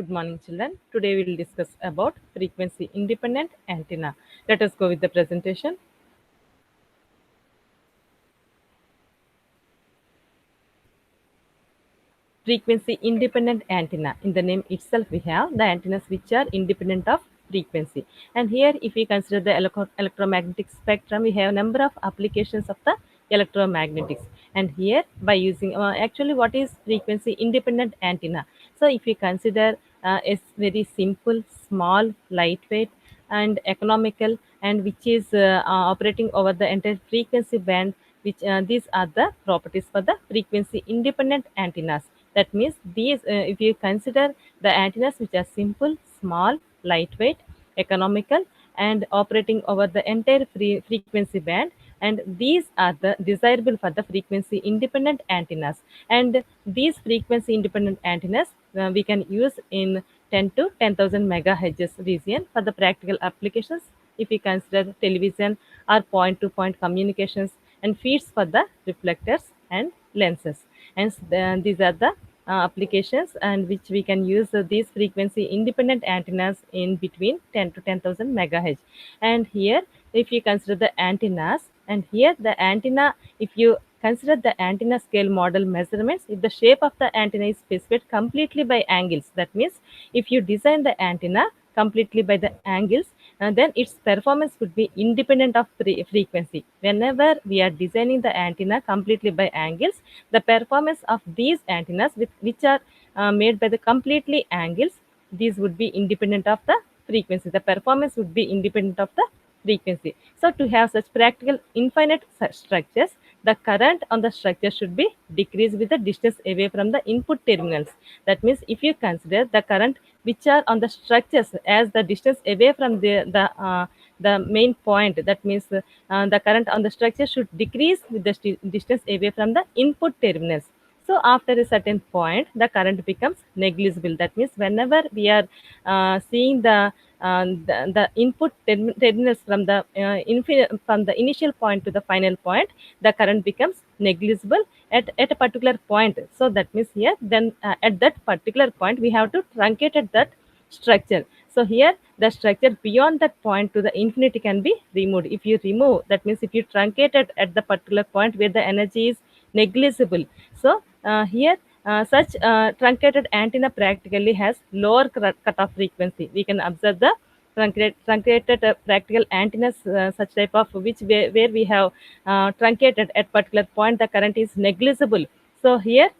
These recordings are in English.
Good morning, children. Today we will discuss about frequency independent antenna. Let us go with the presentation. Frequency independent antenna. In the name itself, we have the antennas which are independent of frequency. And here, if we consider the electromagnetic spectrum, we have a number of applications of the electromagnetics. And here, by using actually, what is frequency independent antenna? So, if we consider a very simple, small, lightweight, and economical, and which is operating over the entire frequency band, which these are the properties for the frequency independent antennas. That means these, if you consider the antennas which are simple, small, lightweight, economical, and operating over the entire frequency band, and these are the desirable for the frequency independent antennas. And these frequency independent antennas we can use in 10 to 10,000 megahertz region for the practical applications. If we consider television or point to point communications, and feeds for the reflectors and lenses. And these are the applications and which we can use these frequency independent antennas in between 10 to 10,000 megahertz. And here, if you consider the antennas, and here the antenna, if you consider the antenna scale model measurements, if the shape of the antenna is specified completely by angles, that means if you design the antenna completely by the angles, then its performance would be independent of frequency. Whenever we are designing the antenna completely by angles, the performance of these antennas which are made by the completely angles, these would be independent of the frequency. The performance would be independent of the frequency. So to have such practical infinite structures, the current on the structure should be decreased with the distance away from the input terminals. That means if you consider the current which are on the structures as the distance away from the main point, that means the current on the structure should decrease with the distance away from the input terminals. So after a certain point, the current becomes negligible. That means whenever we are seeing the input terminals from from the initial point to the final point, the current becomes negligible at a particular point. So that means here, then at that particular point, we have to truncate at that structure. So here, the structure beyond that point to the infinity can be removed. If you remove, that means if you truncate it at the particular point where the energy is negligible. So here, such truncated antenna practically has lower cutoff frequency. We can observe the truncated practical antennas, such type of where we have truncated at particular point, the current is negligible. So here,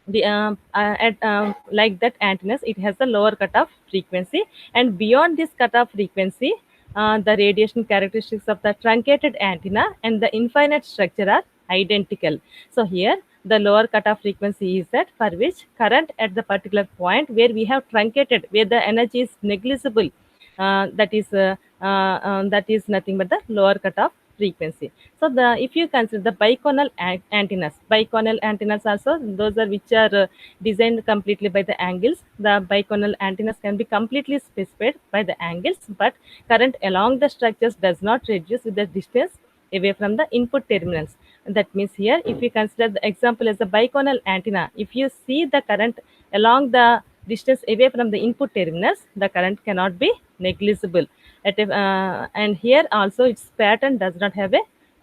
the at like that antennas, it has a lower cutoff frequency, and beyond this cutoff frequency, the radiation characteristics of the truncated antenna and the infinite structure are identical. So here, the lower cutoff frequency is that for which current at the particular point where we have truncated, where the energy is negligible, that is nothing but the lower cutoff frequency. So the if you consider the biconal antennas also, those are which are designed completely by the angles. The biconal antennas can be completely specified by the angles, but current along the structures does not reduce with the distance away from the input terminals. That means here, if you consider the example as a biconal antenna, if you see the current along the distance away from the input terminals, the current cannot be negligible. And here also its pattern does not have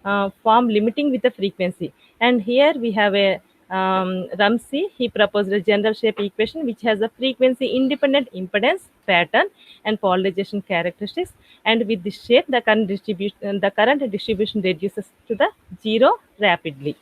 a form limiting with the frequency. And here we have a Ramsey. He proposed a general shape equation which has a frequency independent impedance pattern and polarization characteristics. And with this shape, the current distribution reduces to the zero rapidly.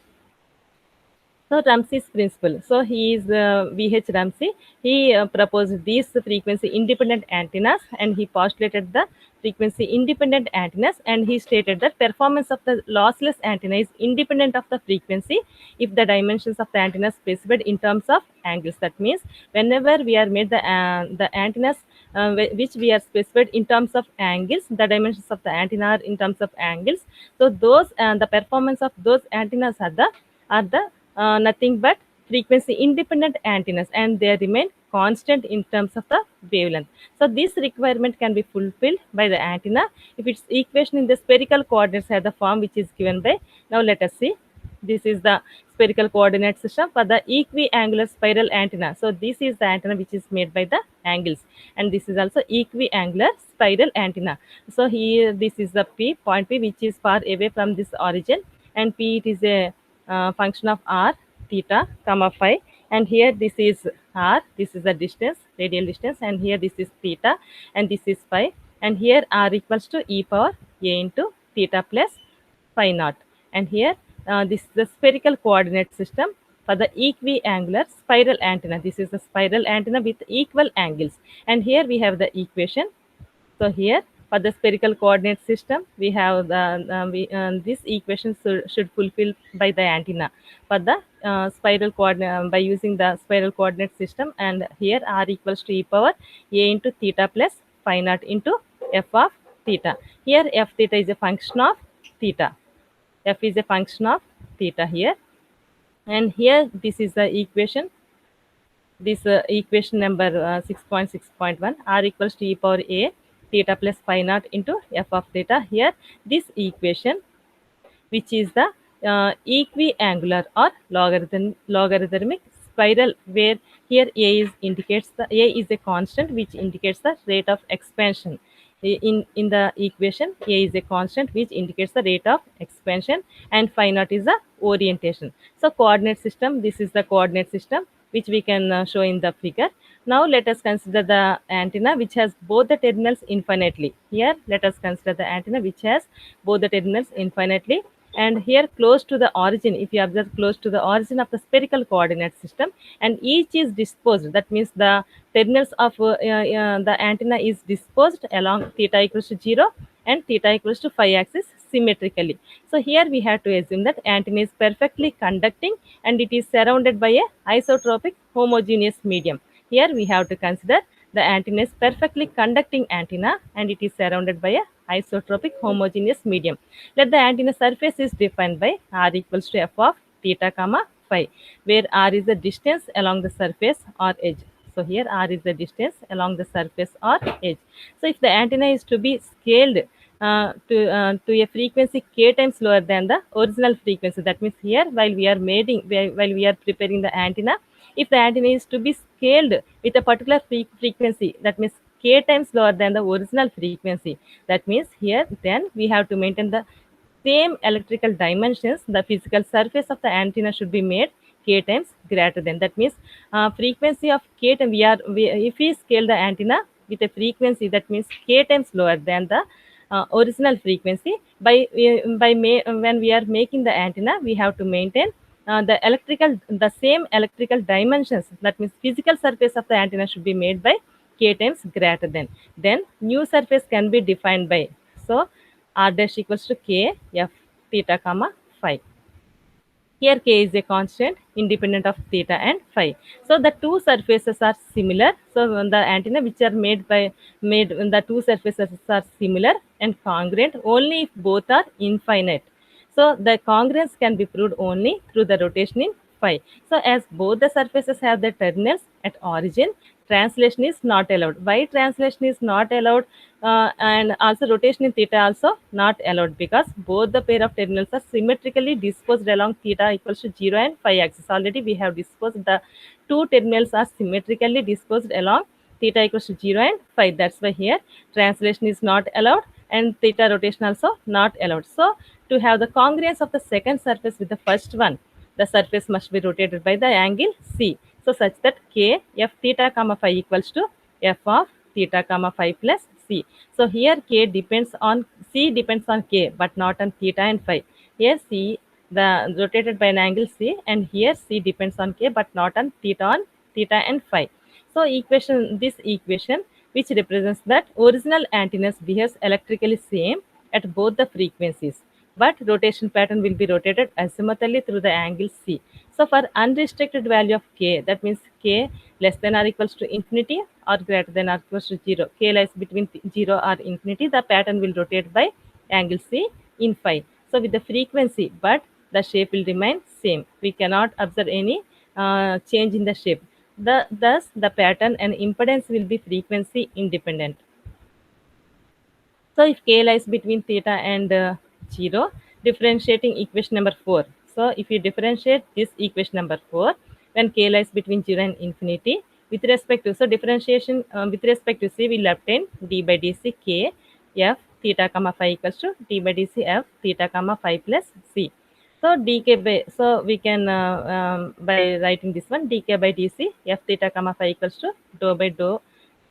So Ramsey's principle. So he is V.H. Ramsey. He proposed these frequency independent antennas, and he postulated the frequency independent antennas, and he stated that performance of the lossless antenna is independent of the frequency if the dimensions of the antenna specified in terms of angles. That means whenever we are made the antennas which we are specified in terms of angles, the dimensions of the antenna are in terms of angles. So those the performance of those antennas are the nothing but frequency independent antennas, and they remain constant in terms of the wavelength. So this requirement can be fulfilled by the antenna if its equation in the spherical coordinates have the form which is given by. Now let us see. This is the spherical coordinate system for the equiangular spiral antenna. So this is the antenna which is made by the angles, and this is also equiangular spiral antenna. So here this is the point P, which is far away from this origin, and P, it is a function of r, theta, comma phi, and here this is r, this is the distance, radial distance, and here this is theta, and this is phi, and here r equals to e power a into theta plus phi naught. And here this is the spherical coordinate system for the equiangular spiral antenna. This is the spiral antenna with equal angles, and here we have the equation. So here for the spherical coordinate system, we have this equation should fulfill by the antenna for the spiral coordinate by using the spiral coordinate system. And here r equals to e power a into theta plus phi naught into f of theta. Here f theta is a function of theta. F is a function of theta here, and here this is the equation. This equation number 6.6.1, r equals to e power a theta plus phi naught into f of theta. Here this equation, which is the equiangular or logarithmic spiral, where here a is indicates the a is a constant which indicates the rate of expansion. In the equation, a is a constant which indicates the rate of expansion, and phi naught is the orientation. So coordinate system, this is the coordinate system which we can show in the figure. Now let us consider the antenna which has both the terminals infinitely. Here let us consider the antenna which has both the terminals infinitely, and here close to the origin, if you observe close to the origin of the spherical coordinate system, and each is disposed, that means the terminals of the antenna is disposed along theta equals to 0 and theta equals to phi axis symmetrically. So here we have to assume that antenna is perfectly conducting and it is surrounded by a isotropic homogeneous medium. Here we have to consider the antenna is perfectly conducting antenna and it is surrounded by a isotropic homogeneous medium. Let the antenna surface is defined by r equals to f of theta comma phi, where r is the distance along the surface or edge. So here r is the distance along the surface or edge. So if the antenna is to be scaled to a frequency k times lower than the original frequency, that means here while we are preparing the antenna, if the antenna is to be scaled with a particular frequency, that means k times lower than the original frequency, that means here then we have to maintain the same electrical dimensions. The physical surface of the antenna should be made k times greater than. That means frequency of k times, if we scale the antenna with a frequency, that means k times lower than the original frequency, when we are making the antenna, we have to maintain the same electrical dimensions. That means physical surface of the antenna should be made by k times greater than. Then new surface can be defined by, so r dash equals to k f theta comma phi. Here k is a constant independent of theta and phi. So the two surfaces are similar. So the antenna which are made the two surfaces are similar and congruent only if both are infinite. So the congruence can be proved only through the rotation in phi. So as both the surfaces have the terminals at origin, translation is not allowed. Why translation is not allowed? And also rotation in theta also not allowed, because both the pair of terminals are symmetrically disposed along theta equals to 0 and phi axis. Already we have disposed the two terminals are symmetrically disposed along theta equals to 0 and phi. That's why here translation is not allowed and theta rotation also not allowed. So to have the congruence of the second surface with the first one, the surface must be rotated by the angle C. So such that k f theta comma phi equals to f of theta comma phi plus C. So here k depends on C depends on k but not on theta and phi. Here C the rotated by an angle C, and here C depends on k but not on theta and phi. So this equation which represents that original antennas behaves electrically same at both the frequencies, but rotation pattern will be rotated azimuthally through the angle C. So for unrestricted value of k, that means k less than or equals to infinity or greater than or equals to 0, k lies between 0 or infinity, the pattern will rotate by angle C in phi. So with the frequency, but the shape will remain same. We cannot observe any change in the shape. Thus, the pattern and impedance will be frequency independent. So if k lies between theta and 0, differentiating equation number 4. So if you differentiate this equation number 4, when k lies between 0 and infinity, with respect to, so differentiation with respect to c, we'll obtain d by dc k f theta comma phi equals to d by dc f theta comma phi plus c. So dk by, so we can by writing this one, dk by dc f theta comma phi equals to dou by dou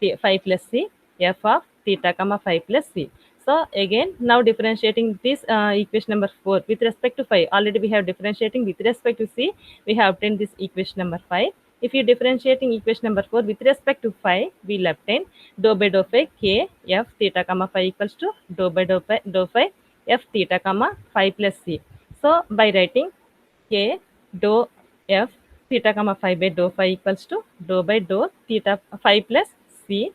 phi plus c f of theta comma phi plus c. So again, now differentiating this equation number 4 with respect to phi. Already we have differentiating with respect to c. We have obtained this equation number 5. If you differentiating equation number 4 with respect to phi, we will obtain dou by dou phi k f theta comma phi equals to dou by dou phi f theta comma phi plus c. So by writing k dou f theta comma phi by dou phi equals to dou by dou theta phi plus c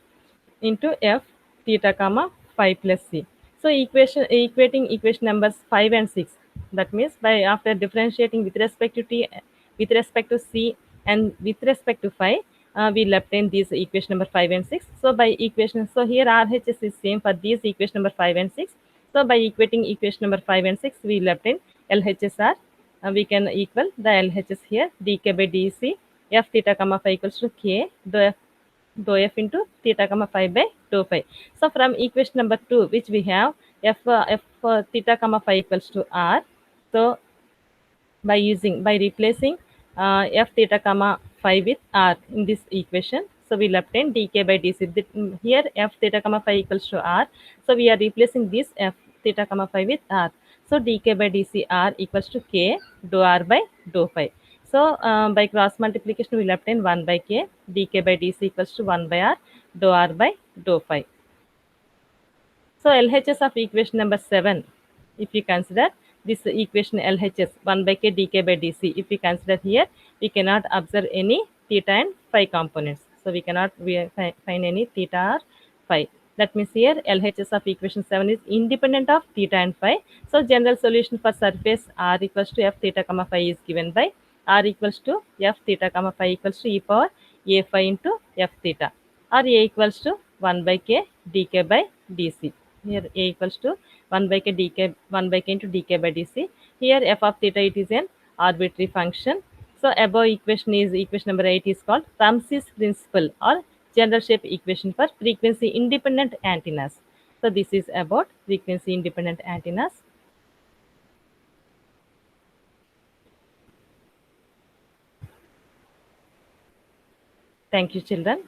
into f theta comma phi plus c. So equating equation numbers 5 and 6. That means by after differentiating with respect to t, with respect to c, and with respect to phi, we'll obtain these equation number 5 and 6. So by equation, so here RHS is same for these equation number 5 and 6. So by equating equation number 5 and 6, we'll obtain LHSR. We can equal the LHS here, dk by dc f theta comma phi equals to k dou f into theta comma phi by dou phi. So from equation number 2, which we have f theta comma phi equals to r. So by replacing f theta comma phi with r in this equation, so we'll obtain dk by dc. Here f theta comma phi equals to r, so we are replacing this f theta comma phi with r. So dk by dc r equals to k dou r by dou phi. So by cross multiplication, we'll obtain 1 by k dk by dc equals to 1 by r dou r by dou phi. So LHS of equation number 7, if you consider this equation LHS 1 by k dk by dc, if we consider here, we cannot observe any theta and phi components. So we cannot find any theta or phi. That means here LHS of equation 7 is independent of theta and phi. So general solution for surface r equals to f theta comma phi is given by r equals to f theta comma phi equals to e power a phi into f theta, or a equals to 1 by k dk by dc. Here a equals to 1 by k dk, 1 by k into dk by dc. Here f of theta, it is an arbitrary function. So above equation is equation number 8 is called Ramsey's principle or general shape equation for frequency independent antennas. So this is about frequency independent antennas. Thank you, children.